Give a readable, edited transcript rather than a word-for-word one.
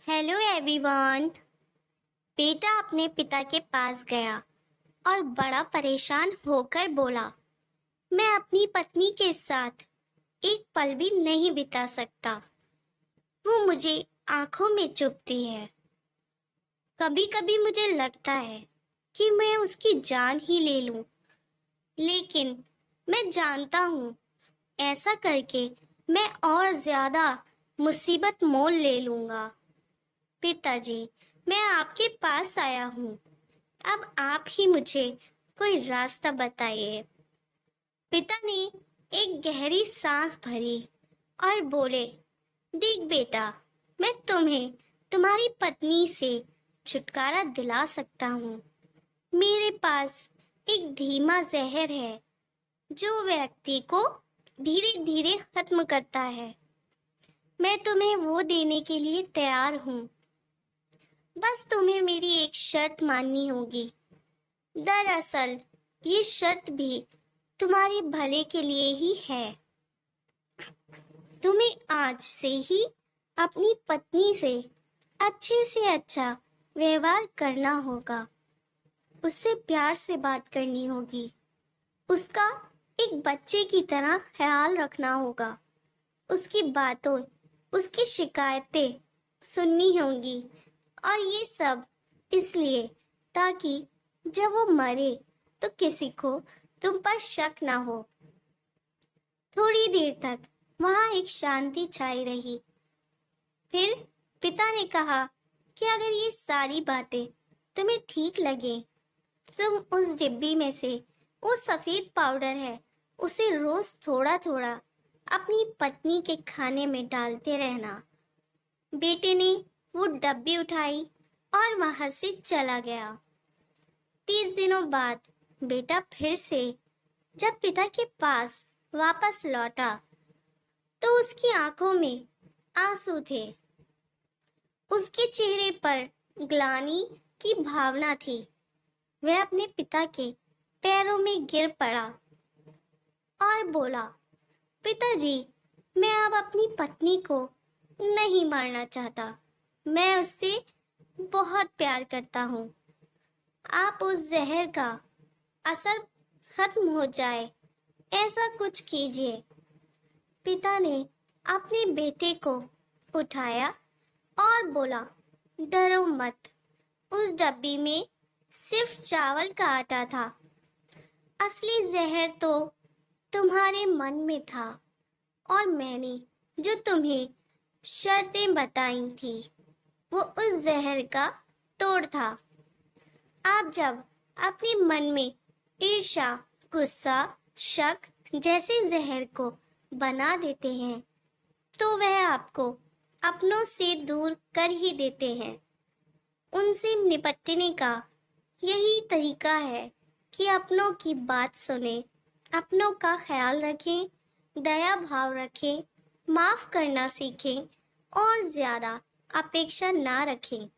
Hello everyone. बेटा अपने पिता के पास गया और बड़ा परेशान होकर बोला, मैं अपनी पत्नी के साथ एक पल भी नहीं बिता सकता। वो मुझे आंखों में चुभती है। कभी कभी मुझे लगता है कि मैं उसकी जान ही ले लूं, लेकिन मैं जानता हूँ ऐसा करके मैं और ज्यादा मुसीबत मोल ले लूंगा। पिताजी, मैं आपके पास आया हूँ। अब आप ही मुझे कोई रास्ता बताइए। पिता ने एक गहरी सांस भरी और बोले, देख बेटा, मैं तुम्हें तुम्हारी पत्नी से छुटकारा दिला सकता हूँ। मेरे पास एक धीमा जहर है जो व्यक्ति को धीरे धीरे खत्म करता है। मैं तुम्हें वो देने के लिए तैयार हूँ। बस तुम्हें मेरी एक शर्त माननी होगी। दरअसल ये शर्त भी तुम्हारे भले के लिए ही है। तुम्हें आज से ही अपनी पत्नी से अच्छे से अच्छा व्यवहार करना होगा। उससे प्यार से बात करनी होगी। उसका एक बच्चे की तरह ख्याल रखना होगा। उसकी बातों, उसकी शिकायतें सुननी होंगी, और ये सब इसलिए ताकि जब वो मरे तो किसी को तुम पर शक ना हो। थोड़ी देर तक वहां एक शांति छाई रही। फिर पिता ने कहा कि अगर ये सारी बातें तुम्हें ठीक लगे, तुम उस डिब्बी में से वो सफेद पाउडर है, उसे रोज थोड़ा थोड़ा अपनी पत्नी के खाने में डालते रहना। बेटे ने वो डब्बी उठाई और वहां से चला गया। 30 दिनों बाद बेटा फिर से जब पिता के पास वापस लौटा तो उसकी आंखों में आंसू थे। उसके चेहरे पर ग्लानि की भावना थी। वह अपने पिता के पैरों में गिर पड़ा और बोला, पिताजी, मैं अब अपनी पत्नी को नहीं मारना चाहता। मैं उससे बहुत प्यार करता हूँ। आप उस जहर का असर खत्म हो जाए ऐसा कुछ कीजिए। पिता ने अपने बेटे को उठाया और बोला, डरो मत। उस डब्बी में सिर्फ चावल का आटा था। असली जहर तो तुम्हारे मन में था, और मैंने जो तुम्हें शर्तें बताई थी वो उस जहर का तोड़ था। आप जब अपने मन में ईर्ष्या, गुस्सा, शक जैसे जहर को बना देते हैं तो वह आपको अपनों से दूर कर ही देते हैं। उनसे निपटने का यही तरीका है कि अपनों की बात सुने, अपनों का ख्याल रखें, दया भाव रखें, माफ करना सीखें और ज्यादा अपेक्षा ना रखें।